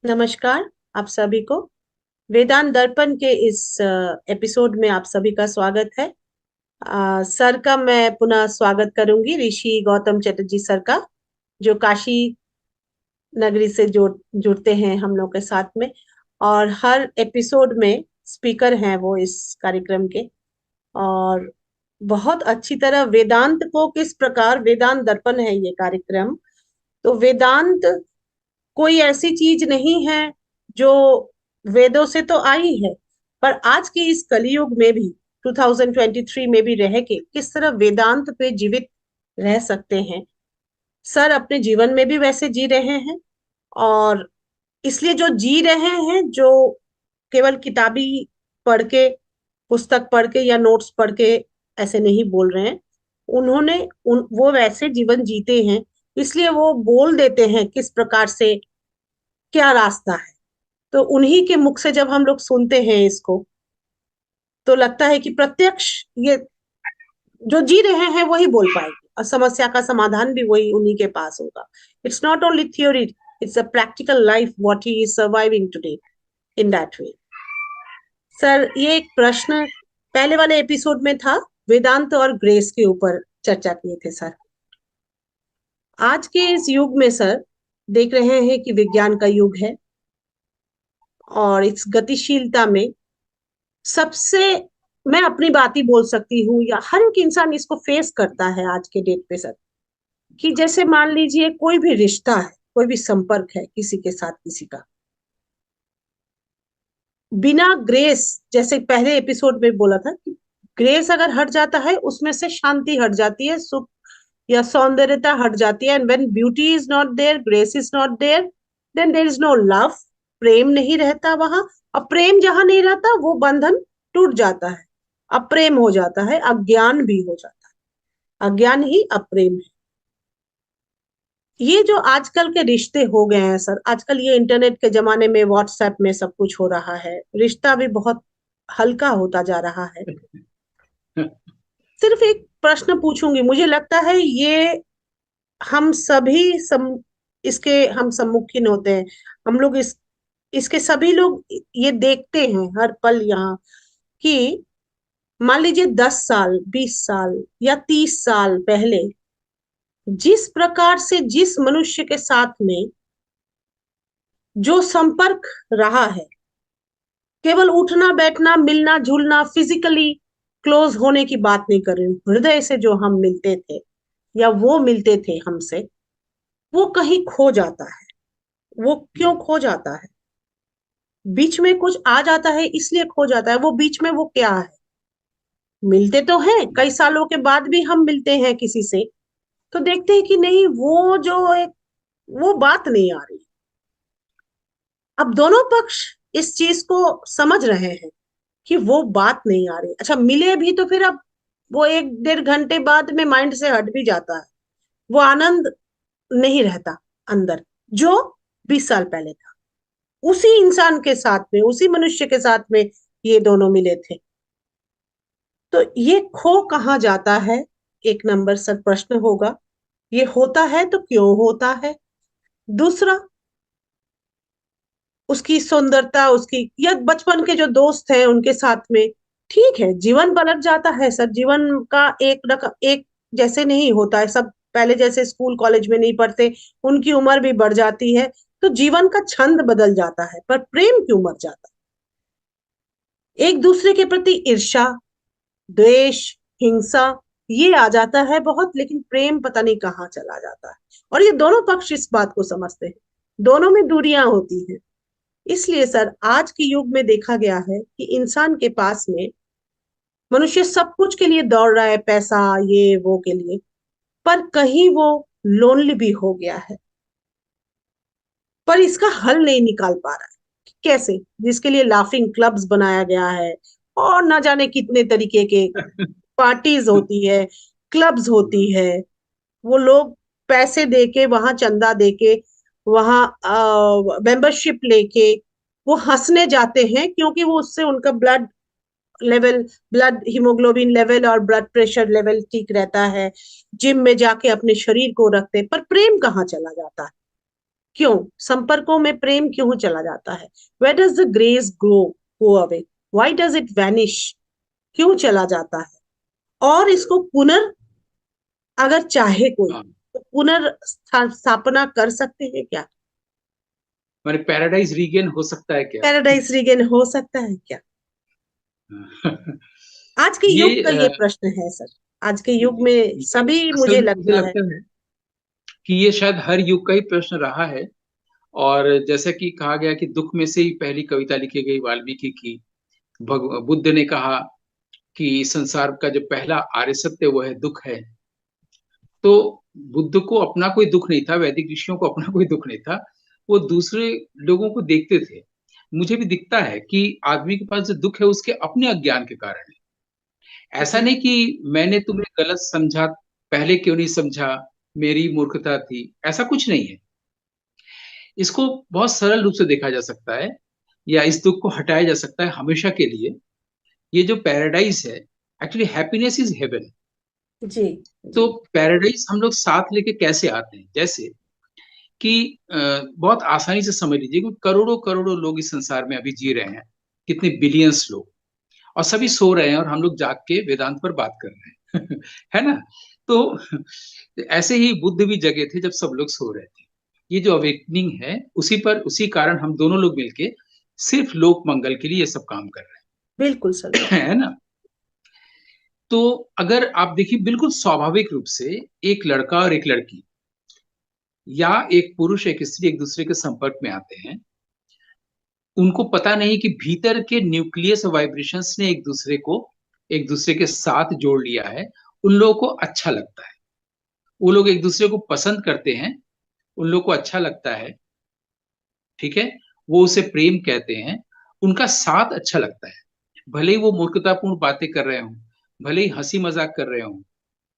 नमस्कार आप सभी को। वेदांत दर्पण के इस एपिसोड में आप सभी का स्वागत है। सर का मैं पुनः स्वागत करूंगी, ऋषि गौतम चटर्जी सर का, जो काशी नगरी से जुड़ते हैं हम लोग के साथ में। और हर एपिसोड में स्पीकर हैं वो इस कार्यक्रम के। और बहुत अच्छी तरह वेदांत को किस प्रकार, वेदांत दर्पण है ये कार्यक्रम। तो वेदांत कोई ऐसी चीज नहीं है जो वेदों से तो आई है, पर आज के इस कलयुग में भी 2023 में भी रह के किस तरह वेदांत पे जीवित रह सकते हैं। सर अपने जीवन में भी वैसे जी रहे हैं। और इसलिए जो जी रहे हैं, जो केवल किताबी पढ़ के, पुस्तक पढ़ के या नोट्स पढ़ के ऐसे नहीं बोल रहे हैं। उन्होंने वो वैसे जीवन जीते हैं, इसलिए वो बोल देते हैं किस प्रकार से क्या रास्ता है। तो उन्हीं के मुख से जब हम लोग सुनते हैं इसको, तो लगता है कि प्रत्यक्ष ये जो जी रहे हैं वही बोल पाएंगे, और समस्या का समाधान भी वही उन्हीं के पास होगा। It's not only theory, it's a practical life what he is surviving today in that way. Sir, ये एक प्रश्न पहले वाले एपिसोड में था, वेदांत और ग्रेस के ऊपर चर्चा किए थे सर। आज के इस युग में सर देख रहे हैं कि विज्ञान का युग है, और इस गतिशीलता में सबसे, मैं अपनी बात ही बोल सकती हूँ, या हर एक इंसान इसको फेस करता है आज के डेट पे सर। कि जैसे मान लीजिए कोई भी रिश्ता है, कोई भी संपर्क है किसी के साथ किसी का, बिना ग्रेस, जैसे पहले एपिसोड में बोला था कि ग्रेस अगर हट जाता है उसमें से शांति हट जाती है, सुख या सौंदर्यता हट जाती है। And when beauty is not there, grace is not there, then there is no love. प्रेम नहीं रहता वहां। अब प्रेम जहां नहीं रहता वो बंधन टूट जाता है, अप्रेम हो जाता है, अज्ञान भी हो जाता है। अज्ञान ही अप्रेम है। ये जो आजकल के रिश्ते हो गए हैं सर, आजकल ये इंटरनेट के जमाने में व्हाट्सएप में सब कुछ हो रहा है, रिश्ता भी बहुत हल्का होता जा रहा है। सिर्फ एक प्रश्न पूछूंगी, मुझे लगता है ये हम सभी इसके हम सम्मुखीन होते हैं। हम लोग इसके सभी लोग ये देखते हैं हर पल यहाँ, कि मान लीजिए 10 साल, 20 साल या 30 साल पहले जिस प्रकार से जिस मनुष्य के साथ में जो संपर्क रहा है, केवल उठना बैठना मिलना जुलना, फिजिकली क्लोज होने की बात नहीं कर रही हूँ, हृदय से जो हम मिलते थे या वो मिलते थे हमसे, वो कहीं खो जाता है। वो क्यों खो जाता है? बीच में कुछ आ जाता है इसलिए खो जाता है। वो बीच में वो क्या है? मिलते तो हैं, कई सालों के बाद भी हम मिलते हैं किसी से, तो देखते हैं कि नहीं, वो जो एक वो बात नहीं आ रही। अब दोनों पक्ष इस चीज को समझ रहे हैं कि वो बात नहीं आ रही। अच्छा, मिले भी तो फिर अब वो 1-1.5 घंटे बाद में माइंड से हट भी जाता है। वो आनंद नहीं रहता अंदर, जो 20 साल पहले था। उसी इंसान के साथ में, उसी मनुष्य के साथ में ये दोनों मिले थे। तो ये खो कहाँ जाता है? एक नंबर सर प्रश्न होगा। ये होता है तो क्यों होता है? दूसरा, उसकी सुंदरता, उसकी या बचपन के जो दोस्त हैं उनके साथ में, ठीक है, जीवन पलट जाता है सर। जीवन का एक रकम एक जैसे नहीं होता है, सब पहले जैसे स्कूल कॉलेज में नहीं पढ़ते, उनकी उम्र भी बढ़ जाती है, तो जीवन का छंद बदल जाता है, पर प्रेम क्यों मर जाता है? एक दूसरे के प्रति ईर्ष्या, द्वेष, हिंसा, ये आ जाता है बहुत, लेकिन प्रेम पता नहीं कहाँ चला जाता है। और ये दोनों पक्ष इस बात को समझते हैं, दोनों में दूरियां होती हैं। इसलिए सर आज के युग में देखा गया है कि इंसान के पास में, मनुष्य सब कुछ के लिए दौड़ रहा है, पैसा ये वो के लिए, पर कहीं वो लोनली भी हो गया है। पर इसका हल नहीं निकाल पा रहा है। कैसे? जिसके लिए लाफिंग क्लब्स बनाया गया है, और ना जाने कितने तरीके के पार्टीज होती है, क्लब्स होती है। वो लोग पैसे देके, वहां चंदा देके, वहां मेंबरशिप लेके वो हंसने जाते हैं, क्योंकि वो उससे उनका blood level, blood haemoglobin level और ब्लड प्रेशर लेवल ठीक रहता है। जिम में जाके अपने शरीर को रखते हैं, पर प्रेम कहाँ चला जाता है? क्यों संपर्कों में प्रेम क्यों चला जाता है? Where does the grace go away? Why does it vanish? क्यों चला जाता है? और इसको अगर चाहे कोई हाँ, तो स्थापना कर सकते हैं क्या? मैंने पैराडाइज रीगेन हो सकता है क्या? पैराडाइज रीगेन हो सकता है क्या? आज के ये युग का ये प्रश्न है सर। आज के युग में सभी, असल मुझे में मुझे लगता है। लगता है कि ये शायद हर युग का ही प्रश्न रहा है। और जैसा कि कहा गया कि दुख में से ही पहली कविता लिखी गई वाल्मीकि की। बुद्ध ने कहा कि संसार का जो पहला आर्य सत्य वो है दुख है। तो बुद्ध को अपना कोई दुख नहीं था, वैदिक ऋषियों को अपना कोई दुख नहीं था। वो दूसरे लोगों को देखते थे। मुझे भी दिखता है कि आदमी के पास जो दुख है उसके अपने अज्ञान के कारण है। ऐसा जी नहीं कि मैंने तुम्हें गलत समझा, पहले क्यों नहीं समझा, मेरी मूर्खता थी, ऐसा कुछ नहीं है। इसको बहुत सरल रूप से देखा जा सकता है, या इस दुख को हटाया जा सकता है हमेशा के लिए। ये जो पैराडाइज है, एक्चुअली हैप्पीनेस इज हेवन। जी तो जी। पैराडाइज हम लोग साथ लेके कैसे आते हैं? जैसे कि बहुत आसानी से समझ लीजिए कि करोड़ों करोड़ों लोग इस संसार में अभी जी रहे हैं, कितने बिलियंस लोग, और सभी सो रहे हैं और हम लोग जाग के वेदांत पर बात कर रहे हैं। है ना? तो ऐसे ही बुद्ध भी जगे थे जब सब लोग सो रहे थे। ये जो अवेकनिंग है, उसी कारण हम दोनों लोग मिलके सिर्फ लोक मंगल के लिए ये सब काम कर बिल्कुल सर, रहे हैं। है ना? तो अगर आप देखिए, बिल्कुल स्वाभाविक रूप से एक लड़का और एक लड़की, या एक पुरुष एक स्त्री एक दूसरे के संपर्क में आते हैं, उनको पता नहीं कि भीतर के न्यूक्लियस वाइब्रेशंस ने एक दूसरे के साथ जोड़ लिया है। उन लोगों को अच्छा लगता है, वो लोग एक दूसरे को पसंद करते हैं, उन लोगों को अच्छा लगता है। ठीक है? वो उसे प्रेम कहते हैं। उनका साथ अच्छा लगता है, भले ही वो मूर्खतापूर्ण बातें कर रहे हों, भले ही हंसी मजाक कर रहे हों,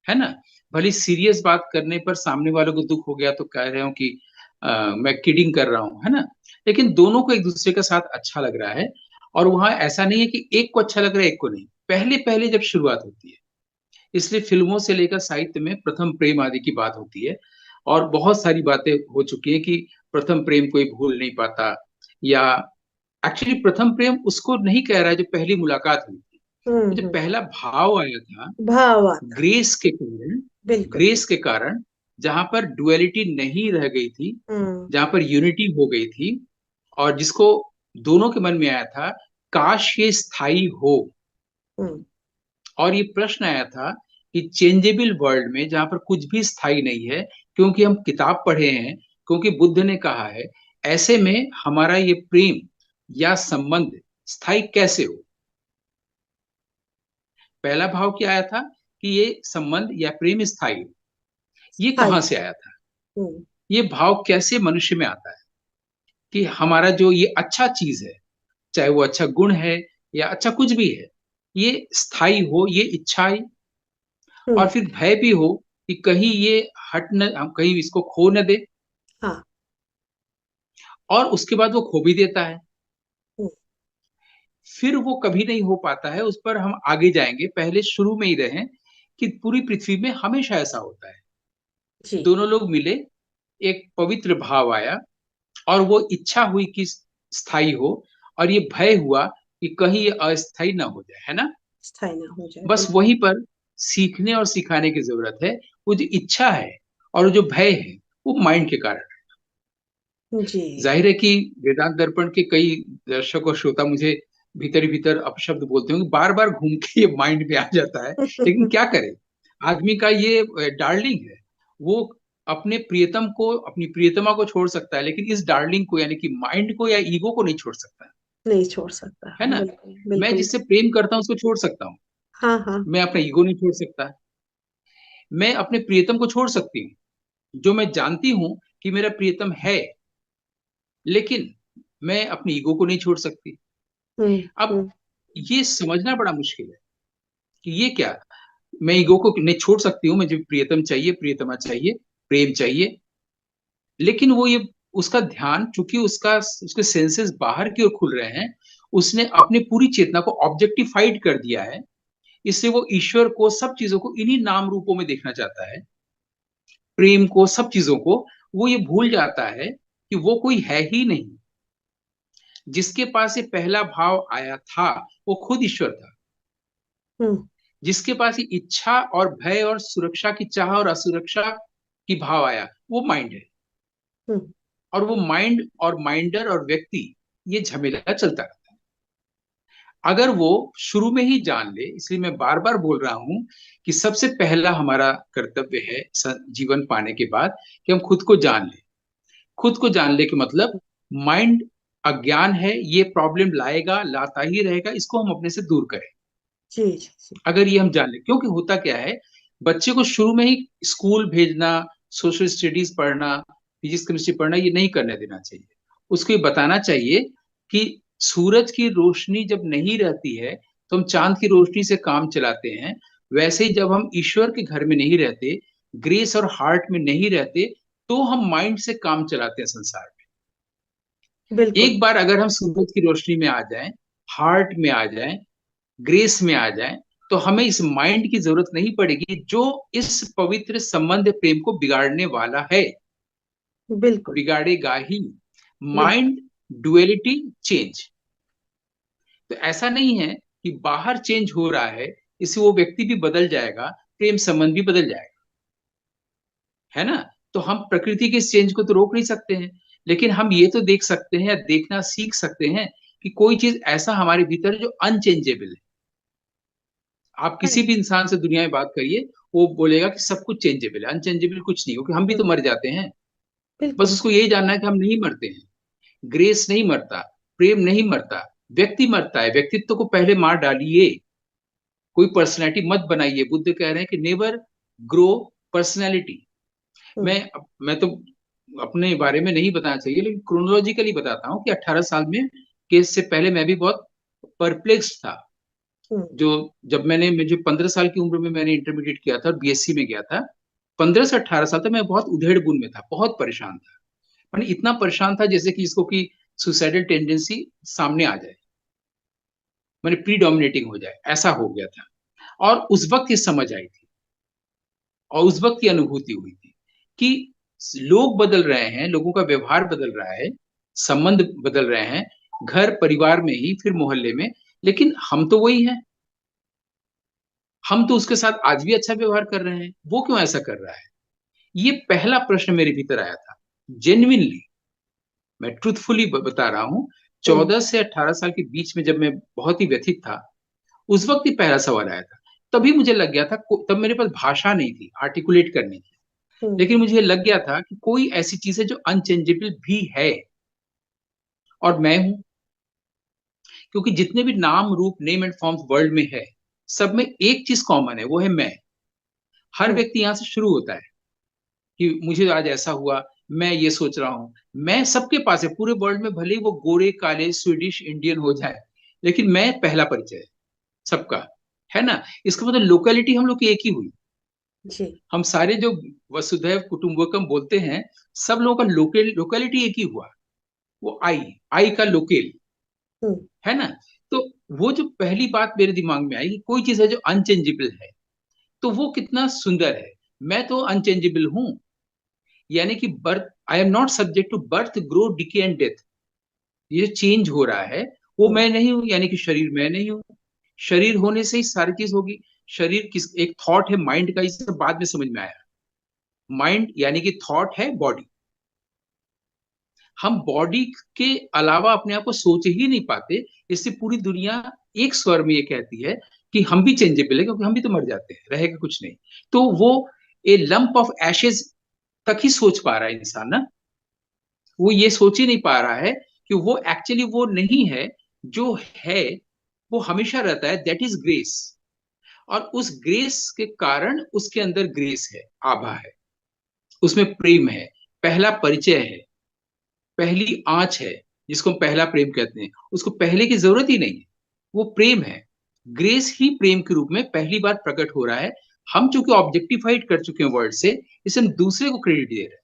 है ना? भले सीरियस बात करने पर सामने वालों को दुख हो गया तो कह रहे हो कि मैं किडिंग कर रहा हूँ, है ना? लेकिन दोनों को एक दूसरे के साथ अच्छा लग रहा है। और वहां ऐसा नहीं है कि एक को अच्छा लग रहा है एक को नहीं, पहले पहले जब शुरुआत होती है। इसलिए फिल्मों से लेकर साहित्य में प्रथम प्रेम आदि की बात होती है। और बहुत सारी बातें हो चुकी हैं कि प्रथम प्रेम कोई भूल नहीं पाता, या एक्चुअली प्रथम प्रेम उसको नहीं कह रहा है जो पहली मुलाकात हुई थी। जो हम्म। पहला भाव आया था, भाव आता है। ग्रेस के कारण, बिल्कुल ग्रेस के बिल्कुल। कारण, जहां पर डुअलिटी नहीं रह गई थी, हम्म जहां पर यूनिटी हो गई थी, और जिसको दोनों के मन में आया था, काश ये स्थायी हो। हम्म। और ये प्रश्न आया था कि चेंजेबल वर्ल्ड में जहां पर कुछ भी स्थायी नहीं है, क्योंकि हम किताब पढ़े हैं, क्योंकि बुद्ध ने कहा है, ऐसे में हमारा ये प्रेम या संबंध स्थायी कैसे हो? पहला भाव क्या आया था कि ये संबंध या प्रेम स्थायी हो। ये कहाँ स्थाई। से आया था? हम्म। ये भाव कैसे मनुष्य में आता है कि हमारा जो ये अच्छा चीज है, चाहे वो अच्छा गुण है या अच्छा कुछ भी है, ये स्थायी हो, ये इच्छा है। और हम्म। फिर भय भी हो कि कहीं ये हट न, हम कहीं इसको खो न दे। हाँ। और उसके बाद वो खो भी देता है। हम्म। फिर वो कभी नहीं हो पाता है, उस पर हम आगे जाएंगे, पहले शुरू में ही रहें कि पूरी पृथ्वी में हमेशा ऐसा होता है। जी। दोनों लोग मिले, एक पवित्र भाव आया, और वो इच्छा हुई कि स्थायी हो, और ये भय हुआ कि कहीं ये अस्थायी ना हो जाए। है ना? स्थाई ना हो जाए, बस बिल्कुल। वहीं पर सीखने और सिखाने की जरूरत है। वो जो इच्छा है और जो भय है, वो माइंड के कारण है। जी। जाहिर है कि वेदांत दर्पण के कई दर्शक और श्रोता मुझे भीतर ही भीतर अपशब्द बोलते होंगे, बार बार घूम के ये माइंड में आ जाता है। लेकिन क्या करे, आदमी का ये डार्लिंग है। वो अपने प्रियतम को, अपनी प्रियतमा को छोड़ सकता है, लेकिन इस डार्लिंग को यानी कि माइंड को या ईगो को नहीं छोड़ सकता। नहीं छोड़ सकता, है हाँ, ना? बिल्कुल मैं बिल्कुल। जिससे प्रेम करता हूँ उसको छोड़ सकता हूँ, हाँ हाँ। मैं अपना ईगो नहीं छोड़ सकता। मैं अपने प्रियतम को छोड़ सकती हूँ, जो मैं जानती हूँ कि मेरा प्रियतम है, लेकिन मैं अपनी ईगो को नहीं छोड़ सकती। हम्म। अब हम्म। ये समझना बड़ा मुश्किल है कि ये क्या, मैं ईगो को नहीं छोड़ सकती हूँ, मुझे प्रियतम चाहिए, प्रियतमा चाहिए, प्रेम चाहिए। लेकिन वो ये, उसका ध्यान चूंकि उसके सेंसेस बाहर की ओर खुल रहे हैं, उसने अपनी पूरी चेतना को ऑब्जेक्टिफाइड कर दिया है। इससे वो ईश्वर को, सब चीजों को इन्हीं नाम रूपों में देखना चाहता है। प्रेम को, सब चीजों को वो ये भूल जाता है कि वो कोई है ही नहीं। जिसके पास ये पहला भाव आया था वो खुद ईश्वर था। हम्म। जिसके पास ये इच्छा और भय और सुरक्षा की चाह और असुरक्षा की भाव आया वो माइंड है। हम्म। और वो माइंड और माइंडर और व्यक्ति, ये झमेला चलता रहता है। अगर वो शुरू में ही जान ले, इसलिए मैं बार बार बोल रहा हूं कि सबसे पहला हमारा कर्तव्य है जीवन पाने के बाद कि हम खुद को जान ले। खुद को जान ले कि मतलब माइंड अज्ञान है, ये प्रॉब्लम लाएगा, लाता ही रहेगा, इसको हम अपने से दूर करें। जी जी जी। अगर ये हम जान ले, क्योंकि होता क्या है, बच्चे को शुरू में ही स्कूल भेजना, सोशल स्टडीज पढ़ना, फिजिक्स केमिस्ट्री पढ़ना, ये नहीं करने देना चाहिए। उसको ये बताना चाहिए कि सूरज की रोशनी जब नहीं रहती है तो हम चांद की रोशनी से काम चलाते हैं। वैसे ही जब हम ईश्वर के घर में नहीं रहते, ग्रेस और हार्ट में नहीं रहते, तो हम माइंड से काम चलाते हैं संसार में। बिल्कुल। एक बार अगर हम सूरज की रोशनी में आ जाएं, हार्ट में आ जाएं, ग्रेस में आ जाएं, तो हमें इस माइंड की जरूरत नहीं पड़ेगी जो इस पवित्र संबंध प्रेम को बिगाड़ने वाला है। बिल्कुल। बिगाड़ेगा ही। बिल्कुल। Mind duality change. तो ऐसा नहीं है कि बाहर चेंज हो रहा है इससे वो व्यक्ति भी बदल जाएगा, प्रेम संबंध भी बदल जाएगा, है ना। तो हम प्रकृति के इस चेंज को तो रोक नहीं सकते हैं, लेकिन हम ये तो देख सकते हैं या देखना सीख सकते हैं कि कोई चीज ऐसा हमारे भीतर है जो अनचेंजेबल है। आप किसी राइट। भी इंसान से दुनिया में बात करिए, वो बोलेगा कि सब कुछ चेंजेबल है, अनचेंजेबल कुछ नहीं, क्योंकि हम भी तो हम्म। मर जाते हैं। बस बिल्कुल। उसको यही जानना है कि हम नहीं मरते हैं। ग्रेस नहीं मरता, प्रेम नहीं मरता, व्यक्ति मरता है। व्यक्तित्व को पहले मार डालिए, कोई पर्सनैलिटी मत बनाइए। बुद्ध कह रहे हैं कि नेवर ग्रो पर्सनैलिटी। मैं हम्म। मैं तो अपने बारे में नहीं बताना चाहिए, लेकिन क्रोनोलॉजिकली बताता हूँ कि 18 साल में केस से पहले मैं भी बहुत परप्लेक्स था। हम्म। जो जब मैंने मुझे 15 साल की उम्र में मैंने इंटरमीडिएट किया था और बीएससी में गया था, 15 से 18 साल तक मैं बहुत उधेड़ बुन में था, बहुत परेशान था। मैंने इतना परेशान था जैसे कि इसको की सुसाइडल टेंडेंसी सामने आ जाए, मैंने प्री डोमिनेटिंग हो जाए, ऐसा हो गया था। और उस वक्त ये समझ आई थी और उस वक्त ये अनुभूति हुई थी कि लोग बदल रहे हैं, लोगों का व्यवहार बदल रहा है, संबंध बदल रहे हैं, घर परिवार में ही, फिर मोहल्ले में, लेकिन हम तो वही हैं। हम तो उसके साथ आज भी अच्छा व्यवहार कर रहे हैं, वो क्यों ऐसा कर रहा है? ये पहला प्रश्न मेरे भीतर आया था। जेन्युइनली, मैं ट्रूथफुली बता रहा हूँ, हम्म। 14 से 18 साल के बीच में जब मैं बहुत ही व्यथित था, उस वक्त ही पहला सवाल आया था। तभी मुझे लग गया था, तब मेरे पास भाषा नहीं थी आर्टिकुलेट करने की, हम्म। लेकिन मुझे लग गया था कि कोई ऐसी चीज है जो अनचेंजेबल भी है, और मैं हूं। क्योंकि जितने भी नाम रूप, नेम एंड फॉर्म्स वर्ल्ड में है, सब में एक चीज कॉमन है, वो है मैं। हर हम्म। व्यक्ति यहां से शुरू होता है कि मुझे आज ऐसा हुआ, मैं ये सोच रहा हूं। मैं सबके पास है, पूरे वर्ल्ड में, भले ही वो गोरे काले स्वीडिश इंडियन हो जाए, लेकिन मैं पहला परिचय है सबका, है ना। इसका मतलब लोकेलिटी हम लोग की एक ही हुई। जी। हम सारे जो वसुधैव कुटुंबकम बोलते हैं, सब लोगों का लोकेलिटी एक ही हुआ। वो आई, आई का लोकेल, हम्म। है ना। तो वो जो पहली बात मेरे दिमाग में आई कि कोई चीज है जो अनचेंजेबल है, तो वो कितना सुंदर है। मैं तो अनचेंजेबल हूं, यानी कि birth, I am not subject to birth, grow, decay and death. ये चेंज हो रहा है, वो हम्म। मैं नहीं हूं, यानी कि शरीर मैं नहीं हूं। शरीर होने से ही सारी चीज होगी। शरीर किस, एक थॉट है माइंड का, इसे बाद में समझ में आया। माइंड यानी कि थॉट है बॉडी। हम बॉडी के अलावा अपने आप को सोच ही नहीं पाते, इससे पूरी दुनिया एक स्वर में ये कहती है कि हम भी चेंजेबल है, क्योंकि हम भी तो मर जाते हैं, रहेगा कुछ नहीं। तो वो ए लंप ऑफ एशेज तक ही सोच पा रहा है इंसान ना। वो ये सोच ही नहीं पा रहा है कि वो एक्चुअली वो नहीं है जो है। वो हमेशा रहता है, दैट इज ग्रेस। और उस ग्रेस के कारण उसके अंदर ग्रेस है, आभा है, उसमें प्रेम है, पहला परिचय है, पहली आंच है, जिसको हम पहला प्रेम कहते हैं। उसको पहले की जरूरत ही नहीं है, वो प्रेम है। ग्रेस ही प्रेम के रूप में पहली बार प्रकट हो रहा है। हम चूंकि ऑब्जेक्टिफाइड कर चुके हैं वर्ड से, इसे हम दूसरे को क्रेडिट दे रहे हैं।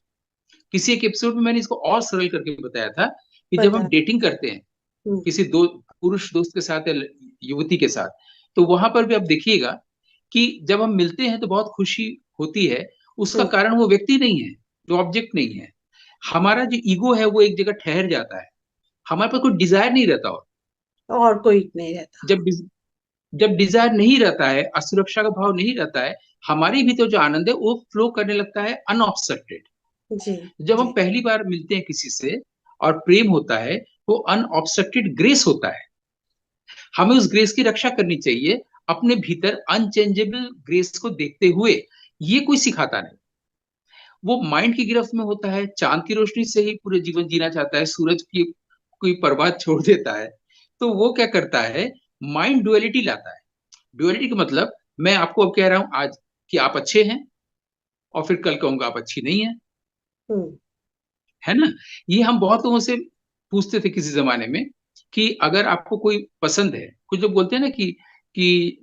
किसी एक एपिसोड में मैंने इसको और सरल करके बताया था कि जब हम पता। डेटिंग करते हैं हम्म। किसी दो पुरुष दोस्त के साथ या युवती के साथ, तो वहां पर भी आप देखिएगा कि जब हम मिलते हैं तो बहुत खुशी होती है। उसका हम्म। कारण वो व्यक्ति नहीं है, जो ऑब्जेक्ट नहीं है। हमारा जो ईगो है वो एक जगह ठहर जाता है, हमारे पास कोई डिजायर नहीं रहता। और कोई नहीं रहता। जब जब डिजायर नहीं रहता है, असुरक्षा का भाव नहीं रहता है, हमारे भीतर जो आनंद है वो फ्लो करने लगता है अनऑब्स्ट्रक्टेड। जी। जब हम जी। पहली बार मिलते हैं किसी से और प्रेम होता है, वो अनऑब्स्ट्रक्टेड ग्रेस होता है। हमें उस ग्रेस की रक्षा करनी चाहिए, अपने भीतर अनचेंजेबल ग्रेस को देखते हुए। ये कोई सिखाता नहीं, वो माइंड की गिरफ्त में होता है, चांद की रोशनी से ही पूरे जीवन जीना चाहता है, सूरज की कोई परवाह छोड़ देता है। तो वो क्या करता है, माइंड डुअलिटी लाता है। डुअलिटी का मतलब, मैं आपको अब कह रहा हूं आज कि आप अच्छे हैं, और फिर कल कहूंगा आप अच्छी नहीं है। हम्म। है ना? ये हम बहुत लोगों से पूछते थे किसी जमाने में, कि अगर आपको कोई पसंद है, कुछ लोग बोलते हैं ना कि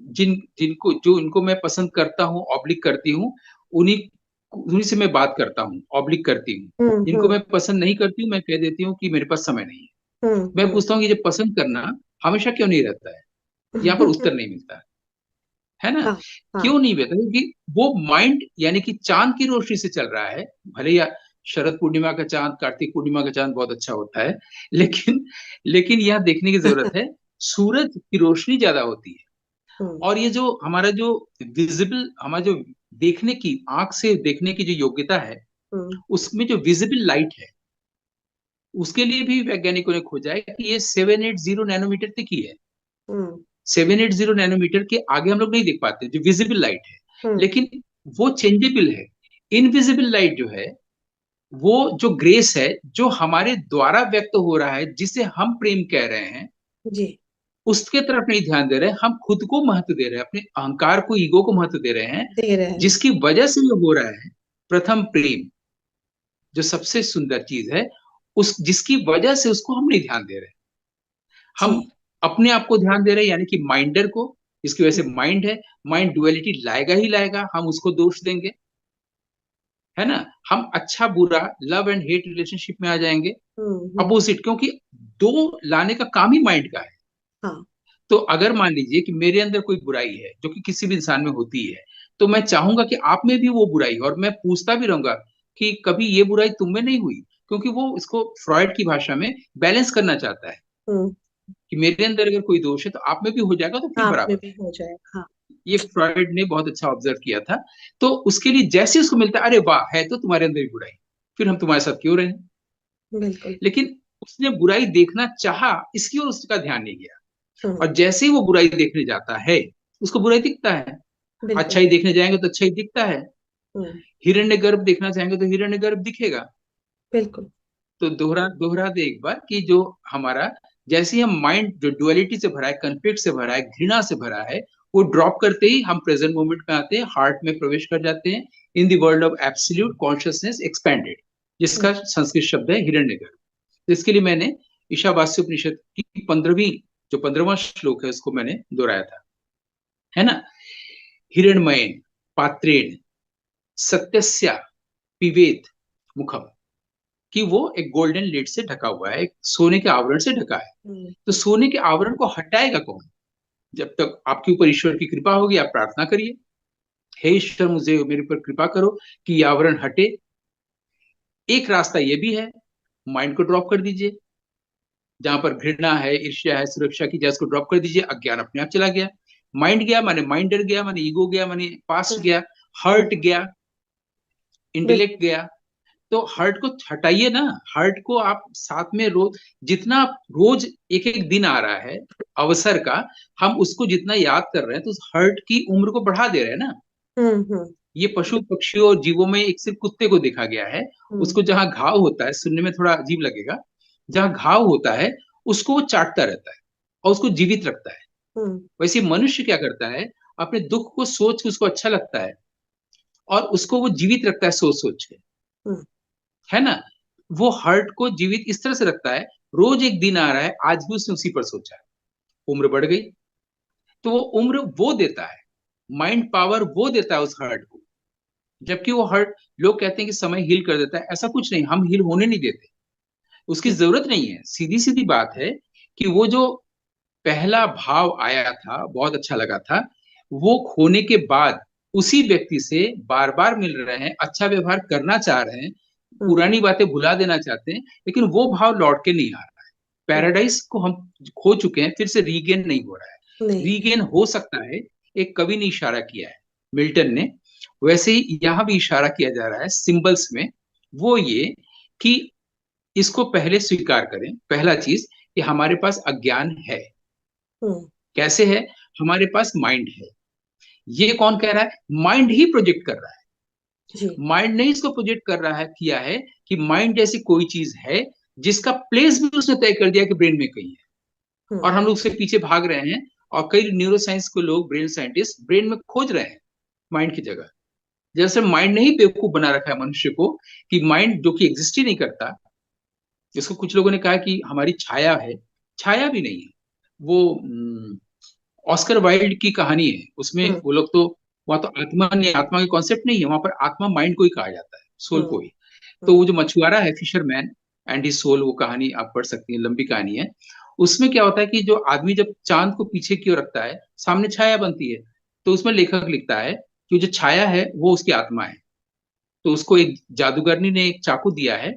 जिनको जो इनको मैं पसंद करता हूँ, ऑब्लिक करती हूँ, उन्हीं उन्हीं से मैं बात करता हूँ, ऑब्लिक करती हूँ। जिनको हम्म। मैं पसंद नहीं करती हूँ, मैं कह देती हूँ कि मेरे पास समय नहीं है। मैं हम्म। पूछता हूँ कि जब पसंद करना हमेशा क्यों नहीं रहता है? यहाँ पर उत्तर नहीं मिलता है ना? हाँ। हाँ। क्यों नहीं रहता? क्योंकि वो माइंड यानी कि चांद की रोशनी से चल रहा है। भले या शरद पूर्णिमा का चांद, कार्तिक पूर्णिमा का चांद बहुत अच्छा होता है, लेकिन यह देखने की जरूरत है, सूरज की रोशनी ज्यादा होती है। हम्म। और ये जो हमारा जो विजिबल, हमारा जो देखने की, आंख से देखने की जो योग्यता है, हम्म। उसमें जो विजिबल लाइट है, उसके लिए भी वैज्ञानिकों ने खोजा है कि ये 780 नैनोमीटर तक ही है। हम्म। 780 नैनोमीटर के आगे हम लोग नहीं देख पाते जो विजिबल लाइट है। हम्म। लेकिन वो चेंजेबल है। इनविजिबल लाइट जो है, वो जो ग्रेस है, जो हमारे द्वारा व्यक्त हो रहा है, जिसे हम प्रेम कह रहे हैं, जी। उसके तरफ नहीं ध्यान दे रहे हैं। हम खुद को महत्व दे रहे हैं, अपने अहंकार को, ईगो को महत्व दे रहे हैं, दे रहे हैं। जिसकी वजह से ये हो रहा है। प्रथम प्रेम जो सबसे सुंदर चीज है, उस जिसकी वजह से उसको हम नहीं ध्यान दे रहे। हम जी। अपने आप को ध्यान दे रहे हैं, यानी कि माइंडर को, जिसकी वजह से हम्म। माइंड है। माइंड डुअलिटी लाएगा ही लाएगा, हम उसको दोष देंगे। है ना? हम अच्छा बुरा, लव एंड हेट रिलेशनशिप में आ जाएंगे, हम्म। अपोजिट, क्योंकि दो लाने का काम ही माइंड का है। हाँ। तो अगर मान लीजिए कि मेरे अंदर कोई बुराई है, जो कि किसी भी इंसान में होती है, तो मैं चाहूंगा कि आप में भी वो बुराई हो, और मैं पूछता भी रहूंगा कि कभी ये बुराई तुम में नहीं हुई? क्योंकि वो इसको फ्रॉइड की भाषा में बैलेंस करना चाहता है, हम्म। कि मेरे अंदर अगर कोई दोष है तो आप में भी हो जाएगा, तो फिर आप में बराबर। भी हो जाएगा। हाँ। ये फ्रॉइड ने बहुत अच्छा ऑब्जर्व किया था। तो उसके लिए जैसे उसको मिलता है, अरे वाह, है तो तुम्हारे अंदर भी बुराई, फिर हम तुम्हारे साथ क्यों रहे? बिल्कुल। लेकिन उसने बुराई देखना चाहा, इसकी ओर उसका ध्यान नहीं गया। हम्म। और जैसे ही वो बुराई देखने जाता है, उसको बुराई दिखता है। बिल्कुल। अच्छाई देखने जाएंगे तो अच्छाई दिखता है। हम्म। हिरण्य गर्भ देखना चाहेंगे तो हिरण्य गर्भ दिखेगा। बिल्कुल। तो दोहरा दोहरा दे एक बार कि जो हमारा, जैसे ही हम माइंड जो डुअलिटी से भरा है, कंफ्लिक्ट से भरा है, घृणा से भरा है, वो ड्रॉप करते ही हम प्रेजेंट मोमेंट में आते हैं, हार्ट में प्रवेश कर जाते हैं। In the world of absolute consciousness expanded, जिसका हम्म। संस्कृत शब्द है हिरण्यगर्भ। तो इसके लिए मैंने ईशावास्य उपनिषद की 15वीं, जो 15वां श्लोक है, उसको मैंने दोहराया था। है ना? हिरण्मयेन पात्रेण सत्यस्या पिबेत मुखम, कि वो एक गोल्डन लिड से ढका हुआ है, एक सोने के आवरण से ढका है। तो हम्म। सोने के आवरण को हटाएगा कौन? जब तक आपके ऊपर ईश्वर की कृपा होगी, आप प्रार्थना करिए, हे ईश्वर, मुझे मेरे ऊपर कृपा करो कि ये आवरण हटे। एक रास्ता ये भी है, माइंड को ड्रॉप कर दीजिए। जहां पर घृणा है, ईर्ष्या है, सुरक्षा की जैस को ड्रॉप कर दीजिए, अज्ञान अपने आप चला गया। माइंड गया माने माइंडर गया, माने ईगो गया, माने पास्ट हम्म। गया, हम्म। हर्ट गया, बिल्कुल। इंटेलेक्ट गया। तो हर्ट को हटाइए ना। हर्ट को आप साथ में रोज, जितना आप रोज एक एक दिन आ रहा है अवसर का, हम उसको जितना याद कर रहे हैं, तो उस हर्ट की उम्र को बढ़ा दे रहे हैं ना। हम्म। हम्म। ये पशु पक्षियों और जीवों में एक सिर्फ कुत्ते को देखा गया है। हम्म। उसको जहां घाव होता है, सुनने में थोड़ा अजीब लगेगा, जहां घाव होता है उसको वो चाटता रहता है और उसको जीवित रखता है। हम्म। वैसे मनुष्य क्या करता है, अपने दुख को सोच के उसको अच्छा लगता है, और उसको वो जीवित रखता है सोच सोच के। हम्म। है ना? वो हर्ट को जीवित इस तरह से रखता है, रोज एक दिन आ रहा है, आज भी उसने उसी पर सोचा है, उम्र बढ़ गई। तो वो उम्र वो देता है, माइंड पावर वो देता है उस हर्ट को। जबकि वो हर्ट, लोग कहते हैं कि समय हील कर देता है, ऐसा कुछ नहीं, हम हील होने नहीं देते। उसकी जरूरत नहीं है। सीधी सीधी बात है कि वो जो पहला भाव आया था, बहुत अच्छा लगा था, वो खोने के बाद उसी व्यक्ति से बार बार मिल रहे हैं, अच्छा व्यवहार करना चाह रहे हैं, हम्म। पुरानी बातें भुला देना चाहते हैं, लेकिन वो भाव लौट के नहीं आ रहा है। हम्म। पैराडाइज को हम खो चुके हैं, फिर से रीगेन नहीं हो रहा है। नहीं। रीगेन हो सकता है, एक कवि ने इशारा किया है, मिल्टन ने, वैसे ही यहाँ भी इशारा किया जा रहा है सिंबल्स में। वो ये कि इसको पहले स्वीकार करें, पहला चीज कि हमारे पास अज्ञान है। हम्म। कैसे है? हमारे पास माइंड है। ये कौन कह रहा है? माइंड ही प्रोजेक्ट कर रहा है। जी। माइंड ने इसको प्रोजेक्ट कर रहा है, किया है कि माइंड जैसी कोई चीज है जिसका प्लेस भी उसने तय कर दिया कि ब्रेन में कहीं है, हम्म। और हम लोग उसके पीछे भाग रहे हैं। और कई न्यूरो साइंस के लोग, ब्रेन साइंटिस्ट, ब्रेन में खोज रहे हैं माइंड की जगह। जैसे माइंड ने ही बेवकूफ बना रखा है मनुष्य को, कि माइंड जो कि एग्जिस्ट ही नहीं करता, जिसको कुछ लोगों ने कहा कि हमारी छाया है, छाया भी नहीं है वो। ऑस्कर वाइल्ड की कहानी है, उसमें हम्म। वो लोग तो, वहां तो आत्मा नहीं, आत्मा के कॉन्सेप्ट नहीं है वहां पर, आत्मा माइंड को ही कहा जाता है, सोल हम्म। को ही। तो हम्म। वो जो मछुआरा है, फिशरमैन एंड हिज सोल, वो कहानी आप पढ़ सकती हैं, लंबी कहानी है। उसमें क्या होता है कि जो आदमी जब चांद को पीछे की ओर रखता है, सामने छाया बनती है। तो उसमें लेखक लिखता है कि जो छाया है वो उसकी आत्मा है। तो उसको एक जादूगरनी ने एक चाकू दिया है,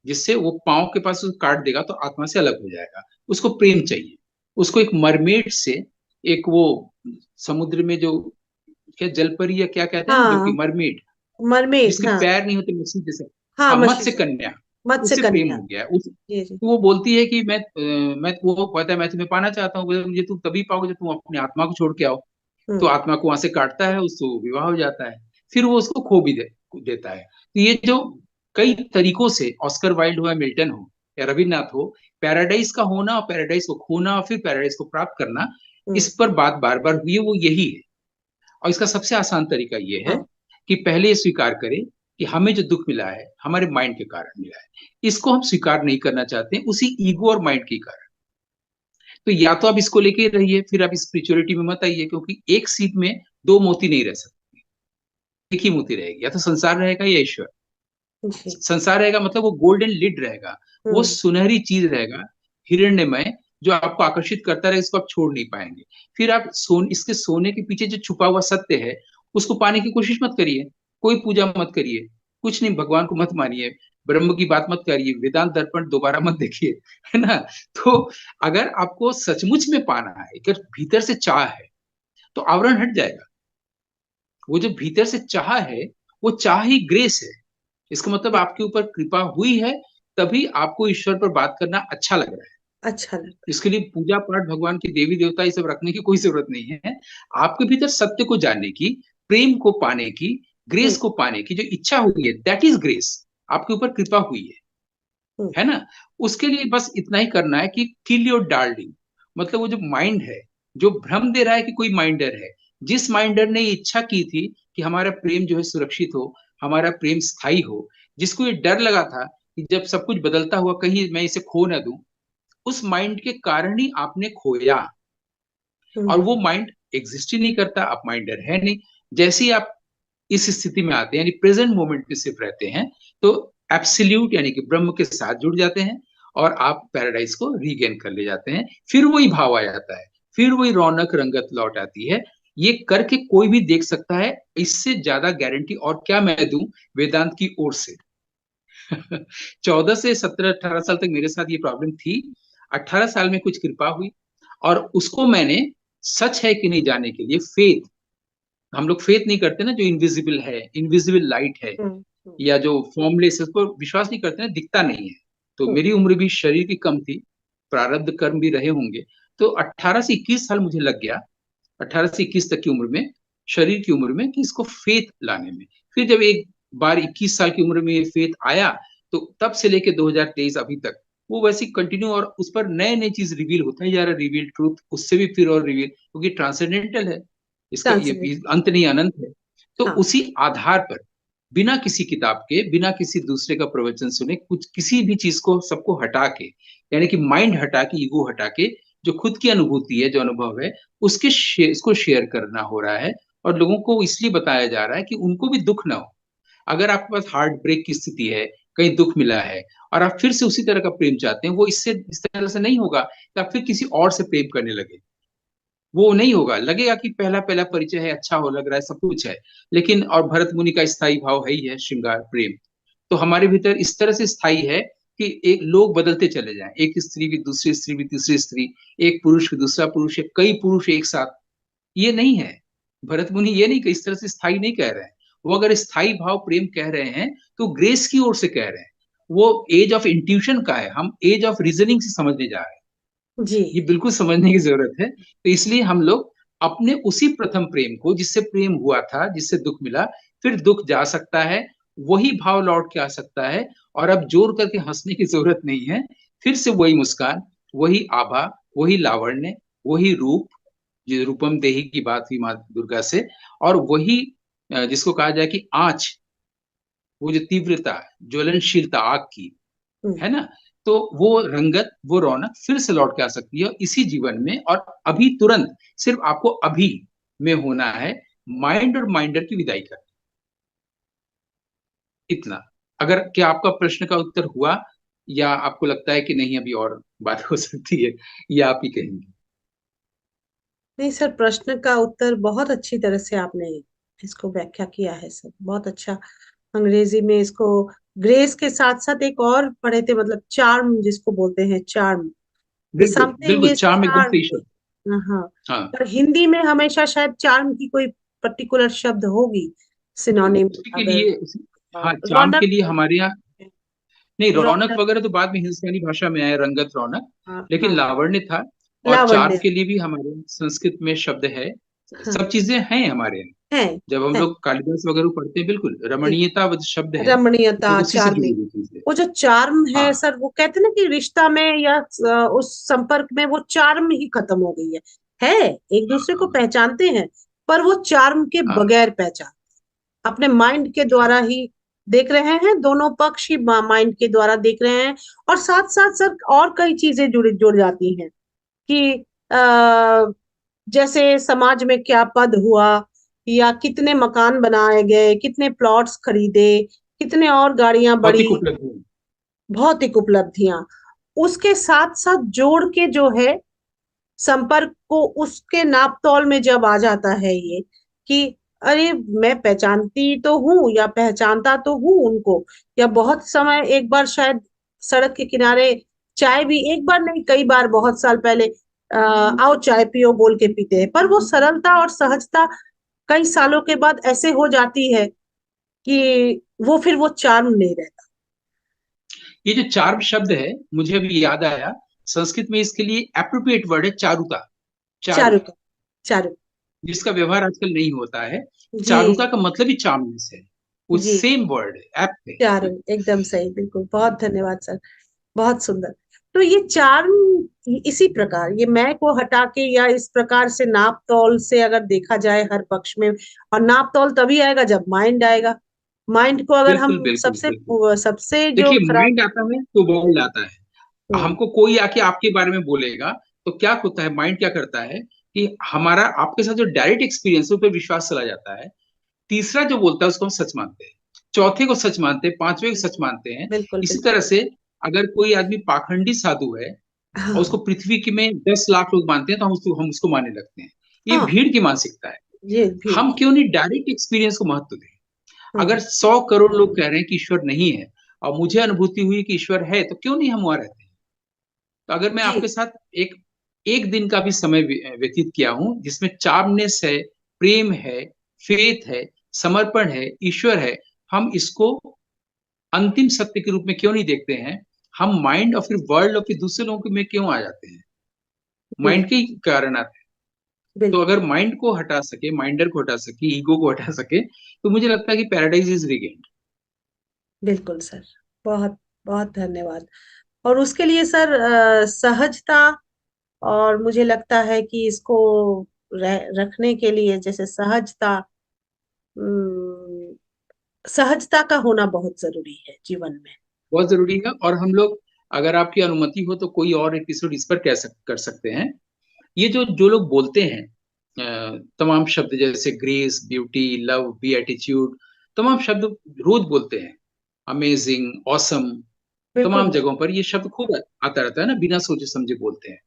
जिससे वो पाँव के पास उसको काट देगा तो आत्मा से अलग हो जाएगा। उसको प्रेम चाहिए। उसको एक मरमेड से, एक वो समुद्र में जो, क्या जलपरी या क्या कहते हैं ना, जो कि हाँ। मरमेड, मरमेड, जिसके हाँ। पैर नहीं होते, मछली जैसे। हाँ, हाँ, मछली मत्स्य से। कन्या। मत्स्य उससे प्रेम कन्या। हो गया है जी जी। तो वो बोलती है कि मैं, वो कहता है मैं तुम्हें पाना चाहता हूँ। बोले, मुझे तुम तभी पाओगे जब तुम अपनी आत्मा को छोड़ के आओ। तो हम्म। आत्मा को वहां से काटता है, उसको विवाह हो जाता है। फिर वो उसको खो भी देता है। तो ये जो कई तरीकों से, ऑस्कर वाइल्ड हो या मिल्टन हो या रविन्द्रनाथ हो, पैराडाइज का होना और पैराडाइज को खोना और फिर पैराडाइज को प्राप्त करना, हम्म। इस पर बात बार बार हुई है, वो यही है। और इसका सबसे आसान तरीका ये है हाँ। कि पहले ये स्वीकार करें कि हमें जो दुख मिला है हमारे माइंड के कारण मिला है। इसको हम स्वीकार नहीं करना चाहते, उसी ईगो और माइंड के कारण। तो या तो आप इसको लेके रहिए, फिर आप स्पिरिचुअलिटी में मत आइए, क्योंकि एक सीप में दो मोती नहीं रह सकते, एक ही मोती रहेगी, या तो संसार रहेगा या ईश्वर। जी। संसार रहेगा मतलब वो गोल्डन लिड रहेगा, वो हम्म। सुनहरी चीज रहेगा, हिरण्यमय, जो आपको आकर्षित करता रहे, इसको आप छोड़ नहीं पाएंगे। फिर आप इसके सोने के पीछे जो छुपा हुआ सत्य है, उसको पाने की कोशिश मत करिए। कोई पूजा मत करिए, कुछ नहीं, भगवान को मत मानिए, ब्रह्म की बात मत करिए, वेदांत दर्पण दोबारा मत देखिए, है ना। तो अगर आपको सचमुच में पाना है, अगर भीतर से चाह है, तो आवरण हट जाएगा। वो जो भीतर से चाह है, वो चाह ही ग्रेस है। इसका मतलब जी। आपके ऊपर कृपा हुई है, तभी आपको ईश्वर पर बात करना अच्छा लग रहा है। अच्छा लगता इसके लिए पूजा पाठ, भगवान की देवी देवता, ये सब रखने की कोई जरूरत नहीं है। आपके भीतर सत्य को जानने की, प्रेम को पाने की, है। ग्रेस को पाने की जो इच्छा हुई है, दैट इज ग्रेस। आपके ऊपर कृपा हुई हम्म। है ना। उसके लिए बस इतना ही करना है कि किल योर डार्लिंग। मतलब वो जो माइंड है, जो भ्रम दे रहा है कि कोई माइंडर है, जिस माइंडर ने ये इच्छा की थी कि हमारा प्रेम जो है सुरक्षित हो, हमारा प्रेम स्थायी हो, जिसको ये डर लगा था कि जब सब कुछ बदलता हुआ कहीं मैं इसे खो ना दूं, उस माइंड के कारण ही आपने खोया। और हम्म। वो माइंड एग्जिस्ट ही नहीं करता, आप माइंडर है नहीं। जैसे ही आप इस स्थिति में आते हैं, यानी प्रेजेंट मोमेंट में सिर्फ रहते हैं, तो एब्सोल्यूट यानी कि ब्रह्म के साथ जुड़ जाते हैं, और आप पैराडाइज को रीगेन कर ले जाते हैं। फिर वही भाव आ जाता है, फिर वही रौनक रंगत लौट आती है। ये करके कोई भी देख सकता है। इससे ज्यादा गारंटी और क्या मैं दूं वेदांत की ओर से। 14 से 17 18 साल तक मेरे साथ ये प्रॉब्लम थी। 18 साल में कुछ कृपा हुई, और उसको मैंने सच है कि नहीं जानने के लिए फेथ, हम लोग फेथ नहीं करते ना, जो इनविजिबल है, इनविजिबल लाइट है, हम्म। हम्म। या जो फॉर्मलेस है, उसको विश्वास नहीं करते ना, दिखता नहीं है। तो हम्म। मेरी उम्र भी शरीर की कम थी, प्रारब्ध कर्म भी रहे होंगे। तो 18 से 21 साल मुझे लग गया, 18 से 21 तक की उम्र में, शरीर की उम्र में, कि इसको फेथ लाने में। फिर जब एक बार 21 साल की उम्र में ये फेथ आया, तो तब से लेके 2023 अभी तक वो वैसे कंटिन्यू, और उस पर नए नए चीज रिवील होता ही जा रहा है, रिवील ट्रूथ, उससे भी फिर और रिवील, क्योंकि ट्रांसेंडेंटल है। इसका ये ट्रांसलेट। अंत नहीं, अनंत है। तो हाँ। उसी आधार पर, बिना किसी किताब के, बिना किसी दूसरे का प्रवचन सुने, कुछ किसी भी चीज को, सबको हटा के, यानी कि माइंड हटा के, ईगो हटा के, जो खुद की अनुभूति है, जो अनुभव है, इसको शेयर करना हो रहा है। और लोगों को इसलिए बताया जा रहा है कि उनको भी दुख ना हो। अगर आपके पास हार्ट ब्रेक की स्थिति है, कहीं दुख मिला है, और आप फिर से उसी तरह का प्रेम चाहते हैं, वो इससे इस तरह से नहीं होगा कि आप फिर किसी और से प्रेम करने लगे। वो नहीं होगा, लगेगा कि पहला पहला परिचय है, अच्छा हो, लग रहा है, सब कुछ है, लेकिन, और भरत मुनि का स्थायी भाव है ही है, श्रृंगार प्रेम। तो हमारे भीतर इस तरह से स्थायी है कि एक लोग बदलते चले जाएं, एक स्त्री भी दूसरी स्त्री भी तीसरी स्त्री, एक पुरुष भी दूसरा पुरुष, कई पुरुष एक साथ, ये नहीं है। भरत मुनि ये नहीं कि इस तरह से स्थायी नहीं कह रहे हैं। वो अगर स्थायी भाव प्रेम कह रहे हैं तो ग्रेस की ओर से कह रहे हैं। वो एज ऑफ इंट्यूशन का है, हम एज ऑफ रीजनिंग से समझने जा रहे हैं। जी। ये बिल्कुल समझने की जरूरत है। तो इसलिए हम लोग अपने उसी प्रथम प्रेम को, जिससे प्रेम हुआ था, जिससे दुख मिला, फिर दुख जा सकता है, वही भाव लौट के आ सकता है, और अब जोर करके हंसने की जरूरत नहीं है। फिर से वही मुस्कान, वही आभा, वही लावण्य, वही रूप, जो रूपम देही की बात हुई माँ दुर्गा से, और वही जिसको कहा जाए कि आँच, वो जो तीव्रता, ज्वलनशीलता आग की, हम्म। है ना। तो वो रंगत, वो रौनक फिर से लौट के आ सकती है इसी जीवन में, और अभी तुरंत, सिर्फ आपको अभी में होना है, माइंड और माइंडर की विदाई कर, इतना। अगर क्या आपका प्रश्न का उत्तर हुआ, या आपको लगता है कि नहीं अभी और बात हो सकती है, या आप ही कहेंगे? नहीं सर, प्रश्न का उत्तर बहुत अच्छी तरह से आपने इसको व्याख्या किया है सर, बहुत अच्छा। अंग्रेजी में इसको ग्रेस के साथ साथ एक और पढ़े थे, मतलब चार्म जिसको बोलते हैं, चार्म, बिल्कुल समथिंग बिल्कुल, इज चार्म एकदम चार्म। सही शब्द। हाँ। हाँ, पर हिंदी में हमेशा शायद चार्म की कोई पर्टिकुलर शब्द होगी, नहीं सिनोनिम, उसी के अगर लिए हाँ, चार्म के रौनक। लिए हमारे यहाँ, नहीं रौनक रौनक। वगैरह तो बाद में हिंदुस्तानी भाषा में आया, रंगत, रौनक, हाँ लेकिन हाँ। लावण्य था। और चार्म लावण्य। के लिए भी हमारे संस्कृत में शब्द है। हाँ। सब चीजें हैं हमारे यहाँ। है। जब हम है। लोग कालिदास वगैरह पढ़ते हैं, बिल्कुल जी। रमणीयता वो जो शब्द है, रमणीयता, वो उसी से जुड़ी चार्मिंग। हुई चीज है। वो जो चार्म है हाँ सर, वो कहते हैं ना कि रिश्ता में या उस संपर्क में वो चार्म ही खत्म हो गई है। एक दूसरे को हाँ पहचानते हैं, पर वो चार्म के हाँ बगैर पहचान, अपने माइंड के हाँ, द्वारा ही देख रहे हैं, दोनों पक्ष ही माइंड के द्वारा देख रहे हैं। और साथ साथ सर और कई चीजें जुड़ जाती हैं कि जैसे समाज में क्या पद हुआ, या कितने मकान बनाए गए, कितने प्लॉट्स खरीदे, कितने और गाड़ियां भौतिक बढ़ी, उपलब्धि है। भौतिक उपलब्धियां, उसके साथ साथ जोड़ के जो है संपर्क को, उसके नाप तौल में जब आ जाता है ये, कि अरे मैं पहचानती तो हूँ या पहचानता तो हूँ उनको, या बहुत समय एक बार शायद सड़क के किनारे चाय भी, एक बार नहीं कई बार, बहुत साल पहले आओ चाय पियो बोल के पीते हैं, पर वो सरलता और सहजता कई सालों के बाद ऐसे हो जाती है कि वो फिर वो चार्म नहीं रहता। ये जो चार्म शब्द है, मुझे अभी याद आया, संस्कृत में इसके लिए एप्रोप्रिएट वर्ड है चारुता। चारु, चारू का। चारू। जिसका व्यवहार आजकल नहीं होता है। जी। चारुता का मतलब ही चार्मनेस है। वो जी। सेम वर्ड है, एप्ट है। चारू एकदम सही, बिल्कुल, बहुत धन्यवाद सर, बहुत सुंदर। तो ये चार्म इसी प्रकार, ये मैं को हटा के या इस प्रकार से नाप तौल से अगर देखा जाए हर पक्ष में, और नाप तौल तभी आएगा जब माइंड आएगा। माइंड को अगर बिल्कुल हम बिल्कुल सबसे बिल्कुल। सबसे जो देखिए, खराब। माइंड आता है तो वर्ल्ड आता है। हम्म। हमको कोई आके आपके बारे में बोलेगा, तो क्या होता है, माइंड क्या करता है कि हमारा आपके साथ जो डायरेक्ट एक्सपीरियंस है उस पर विश्वास चला जाता है। तीसरा जो बोलता है उसको हम सच मानते हैं, चौथे को सच मानते हैं, पांचवे को सच मानते हैं। बिल्कुल इसी बिल्कुल। तरह से अगर कोई आदमी पाखंडी साधु है और उसको हाँ। पृथ्वी की में 10 लाख लोग मानते हैं, तो हम उसको मानने लगते हैं। ये हाँ। भीड़ की मानसिकता है। ये भी। हम क्यों नहीं डायरेक्ट एक्सपीरियंस को महत्व दें? अगर हाँ। 100 करोड़ लोग कह रहे हैं कि ईश्वर नहीं है, और मुझे अनुभूति हुई कि ईश्वर है, तो क्यों नहीं हम वहां रहते हैं? तो अगर मैं जी। आपके साथ एक एक दिन का भी समय व्यतीत किया हूं, जिसमें चार्मनेस है, प्रेम है, फेथ है, समर्पण है, ईश्वर है, हम इसको अंतिम सत्य के रूप में क्यों नहीं देखते हैं? हम माइंड और फिर वर्ल्ड और फिर दूसरे लोगों में क्यों आ जाते हैं? जी। माइंड के ही कारण आते हैं। तो बिल्कुल। अगर माइंड को हटा सके, माइंडर को हटा सके, ईगो को हटा सके, तो मुझे लगता है कि पैराडाइज इज रिगेन्ड। बिल्कुल सर, बहुत बहुत धन्यवाद। और उसके लिए सर सहजता, और मुझे लगता है कि इसको रखने के लिए जैसे सहजता, अम, सहजता का होना बहुत जरूरी है जीवन में। बहुत जरूरी है। और हम लोग, अगर आपकी अनुमति हो तो कोई और एपिसोड इस पर कर सकते हैं। ये जो जो लोग बोलते हैं तमाम शब्द, जैसे ग्रेस, ब्यूटी, लव, बीएटिट्यूड, तमाम शब्द रोज बोलते हैं, अमेजिंग, ऑसम, बिल्कुल तमाम बिल्कुल। जगहों पर ये शब्द खूब आता रहता है ना, बिना सोचे समझे बोलते हैं।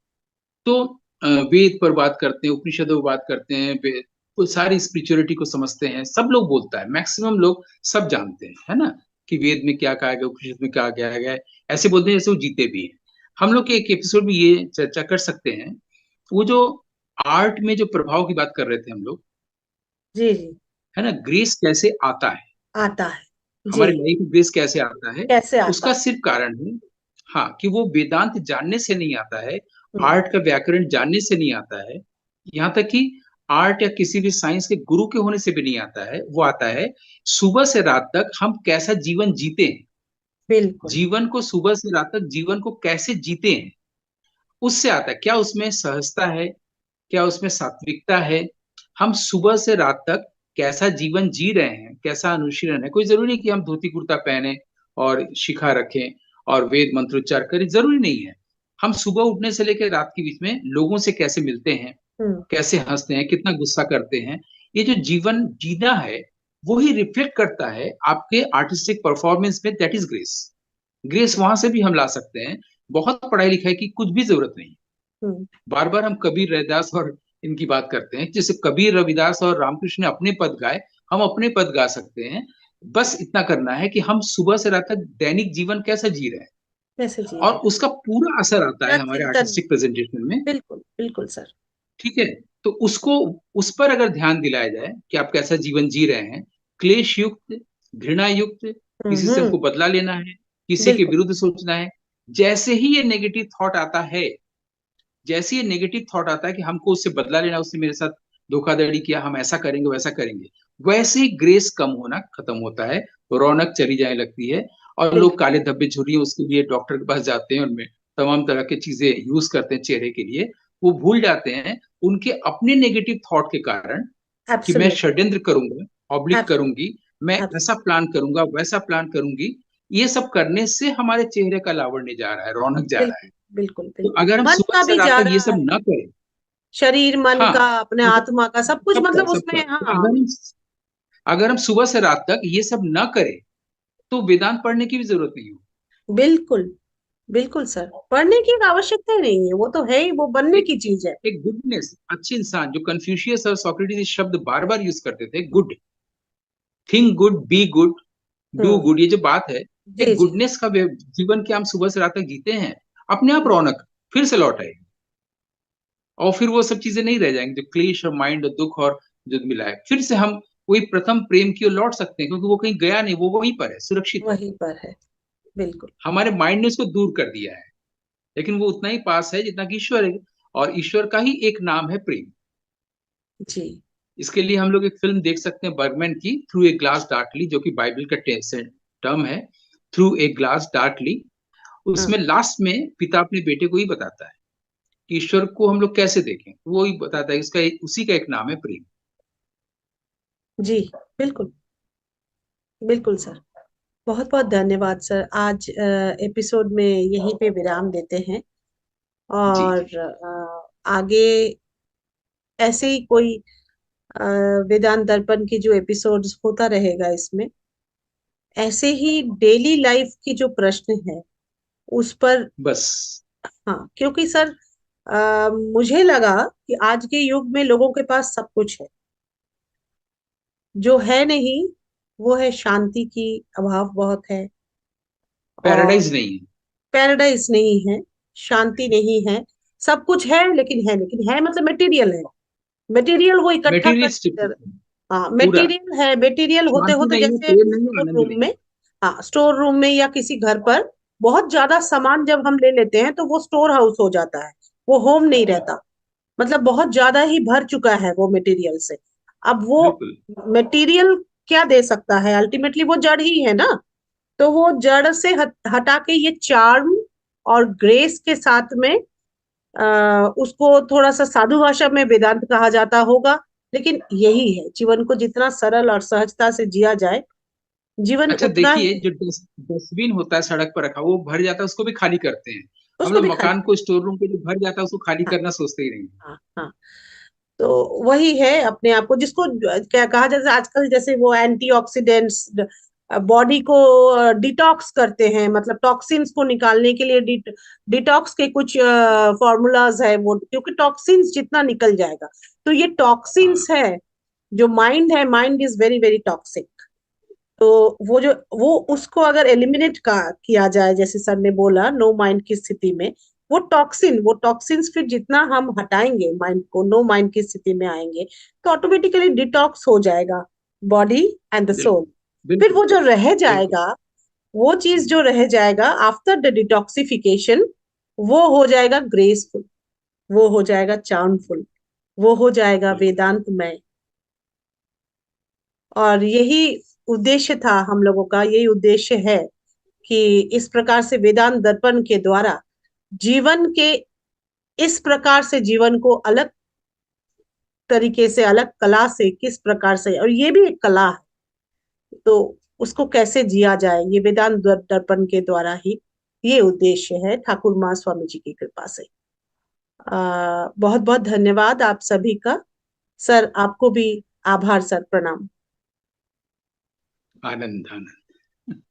तो वेद पर बात करते हैं, उपनिषदों पर बात करते हैं, वो सारी स्पिरिचुअलिटी को समझते हैं, सब लोग बोलता है, मैक्सिमम लोग सब जानते हैं, है ना, कि वेद में क्या कहा गया, उपनिषद में क्या कहा गया है, ऐसे बोलते हैं जैसे वो जीते भी हैं। हम लोग के एक एपिसोड में ये चर्चा कर सकते हैं, वो जो आर्ट में जो प्रभाव की बात कर रहे थे हम लोग, जी जी। है ना, ग्रेस कैसे आता है, आता है। जी। हमारे लाइफ में ग्रेस कैसे आता है। कैसे आता उसका है। सिर्फ कारण है, हाँ, कि वो वेदांत जानने से नहीं आता है, हम्म। आर्ट का व्याकरण जानने से नहीं आता है, यहाँ तक कि आर्ट या किसी भी साइंस के गुरु के होने से भी नहीं आता है। वो आता है सुबह से रात तक हम कैसा जीवन जीते हैं, बिल्कुल। जीवन को सुबह से रात तक जीवन को कैसे जीते हैं, उससे आता है। क्या उसमें सहजता है, क्या उसमें सात्विकता है, हम सुबह से रात तक कैसा जीवन जी रहे हैं, कैसा अनुशीलन है। कोई जरूरी नहीं कि हम धोती कुर्ता पहने और शिखा रखें और वेद मंत्रोच्चार करें, जरूरी नहीं है। हम सुबह उठने से लेकर रात के बीच में लोगों से कैसे मिलते हैं, हम्म। कैसे हंसते हैं, कितना गुस्सा करते हैं, ये जो जीवन जीना है वो ही रिफ्लेक्ट करता है आपके आर्टिस्टिक परफॉर्मेंस में। That is grace. ग्रेस वहां से भी हम ला सकते हैं, बहुत पढ़ाई लिखाई की कुछ भी जरूरत नहीं। हम्म। बार बार हम कबीर, रविदास और इनकी बात करते हैं, जैसे कबीर, रविदास और रामकृष्ण ने अपने पद गाए, हम अपने पद गा सकते हैं। बस इतना करना है कि हम सुबह से रात तक दैनिक जीवन कैसा जी रहे हैं, कैसे जी और रहे हैं। उसका पूरा असर आता क्या है हमारे चिंतन। आर्टिस्टिक प्रेजेंटेशन में। बिल्कुल बिल्कुल सर। ठीक है, तो उसको, उस पर अगर ध्यान दिलाया जाए कि आप कैसा जीवन जी रहे हैं, क्लेश युक्त, घृणा युक्त, किसी से हम्म। हमको बदला लेना है, किसी के बिल्कुल। विरुद्ध सोचना है, जैसे ही ये नेगेटिव थॉट आता है, जैसे ये नेगेटिव थॉट आता है कि हमको उससे बदला लेना, उसने मेरे साथ धोखाधड़ी किया, हम ऐसा करेंगे वैसा करेंगे, वैसे ही ग्रेस कम होना खत्म होता है, रौनक चली जाने लगती है। और लोग बिल्कुल। काले धब्बे झुर्रियों उसके लिए डॉक्टर के पास जाते हैं, उनमें तमाम तरह की चीजें यूज करते हैं चेहरे के लिए। वो भूल जाते हैं उनके अपने नेगेटिव थॉट के कारण कि मैं एब्सोल्युटली। षड्यंत्र करूंगा, ऑब्लिक एब्सोल्युटली। करूंगी, मैं ऐसा प्लान करूंगा, वैसा प्लान करूंगी। ये सब करने से हमारे चेहरे का लावण्य जा रहा है, रौनक जा रहा है। बिल्कुल बिल्कुल तो बिल्कुल, अगर हम मन सुबह का से भी रात जा तक ये रहा सब है। ना करें, शरीर मन हाँ, का, अपने मतलब आत्मा का, सब कुछ सबका मतलब सबका, उसमें। तो हाँ। अगर हम सुबह से रात तक ये सब ना करें तो वेदांत पढ़ने की भी जरूरत नहीं हो। बिल्कुल बिल्कुल सर, पढ़ने की आवश्यकता ही नहीं है, वो तो है ही, वो बनने एक की चीज है। एक गुडनेस, अच्छे इंसान, जो कन्फ्यूशियस और सोक्रेटिस इस शब्द बार बार यूज करते थे, good, think good, be good, do hmm. Good, ये जो बात है, जी एक जी। गुडनेस का जीवन के हम सुबह से रात तक जीते हैं, अपने आप रौनक फिर से लौट आएगी। और फिर वो सब चीजें नहीं रह जाएंगी जो क्लेश और माइंड और दुख और जो मिला है। फिर से हम वही प्रथम प्रेम की ओर लौट सकते हैं, क्योंकि वो कहीं गया नहीं, वो वहीं पर है, सुरक्षित है। वहीं पर है। बिल्कुल। हमारे माइंड ने उसको दूर कर दिया है, लेकिन वो उतना ही पास है जितना कि ईश्वर है। और ईश्वर का ही एक नाम है प्रेम। जी। इसके लिए हम लोग एक फिल्म देख सकते हैं बर्गमैन की, थ्रू ए ग्लास डार्कली, जो कि बाइबल का टर्म है, थ्रू ए ग्लास डार्कली। हाँ। उसमें लास्ट में पिता अपने बेटे को ही बताता है कि ईश्वर को हम लोग कैसे देखें, वो ही बताता है, इसका उसी का एक नाम है प्रेम। जी। बिल्कुल बिल्कुल सर। बहुत बहुत धन्यवाद सर, आज एपिसोड में यहीं पे विराम देते हैं। जी और जी। आगे ऐसे ही कोई अ, वेदांत दर्पण की जो एपिसोड्स होता रहेगा इसमें, ऐसे ही डेली लाइफ की जो प्रश्न है उस पर। बस। हाँ, क्योंकि सर मुझे लगा कि आज के युग में लोगों के पास सब कुछ है, जो है नहीं वो है शांति की अभाव बहुत है। और पैराडाइज नहीं है। पैराडाइज नहीं है, शांति नहीं है। सब कुछ है लेकिन है मतलब मटेरियल है। मटेरियल वो इकट्ठा मेटीरियलिस्टिक कर। हाँ, पूरा। मटेरियल है, मटेरियल होते शांति होते नहीं है, जैसे प्रेम नहीं है, स्टोर आनंद रूम नहीं में। है। हाँ, स्टोर रूम में या किसी घर पर बहुत ज्यादा सामान जब हम ले लेते हैं तो वो स्टोर हाउस हो जाता है, वो होम नहीं रहता। मतलब बहुत ज्यादा ही भर चुका है वो मटेरियल से। अब वो बिल्कुल। मटेरियल क्या दे सकता है, अल्टीमेटली वो जड़ ही है ना। तो वो जड़ से हटा के ये चार्म और ग्रेस के साथ में उसको थोड़ा सा साधु भाषा में वेदांत कहा जाता होगा। लेकिन यही है, जीवन को जितना सरल और सहजता से जिया जाए, जीवन अच्छा उतना देखिए, ही। जो डस्टबिन होता है सड़क पर रखा, वो भर जाता है, उसको भी खाली करते हैं। हम उसको लोग भी खाली। मकान को, स्टोर रूम को जो भर जाता है उसको खाली हाँ करना सोचते ही नहीं। हाँ हाँ। तो वही है, अपने आप को जिसको क्या कहा जाता है आजकल, जैसे वो एंटीऑक्सीडेंट्स बॉडी को डिटॉक्स करते हैं, मतलब टॉक्सिन्स को निकालने के लिए डिटॉक्स के कुछ फॉर्मूलाज है वो, क्योंकि टॉक्सिन्स जितना निकल जाएगा। तो ये हाँ। टॉक्सिन्स है, जो माइंड है, mind is very very toxic. तो वो उसको अगर एलिमिनेट का किया जाए, जैसे सर ने बोला, नो माइंड की स्थिति में, वो टॉक्सिन्स फिर जितना हम हटाएंगे माइंड को, नो माइंड की स्थिति में आएंगे, तो ऑटोमेटिकली डिटॉक्स हो जाएगा बॉडी एंड द सोल। बिल्कुल फिर बिल्कुल वो जो रह बिल्कुल। जाएगा, वो चीज जो रह जाएगा आफ्टर द डिटॉक्सिफिकेशन, वो हो जाएगा ग्रेसफुल, वो हो जाएगा चार्मफुल, वो हो जाएगा बिल्कुल वेदांतमय। और यही उद्देश्य था हम लोगों का, यही उद्देश्य है कि इस प्रकार से वेदांत दर्पण के द्वारा जीवन के, इस प्रकार से जीवन को अलग तरीके से, अलग कला से किस प्रकार से, और ये भी एक कला है, तो उसको कैसे जिया जाए, ये वेदांत दर्पण के द्वारा ही ये उद्देश्य है, ठाकुर माँ स्वामी जी की कृपा से। बहुत बहुत धन्यवाद आप सभी का। सर आपको भी आभार सर, प्रणाम। आनंद आनंद।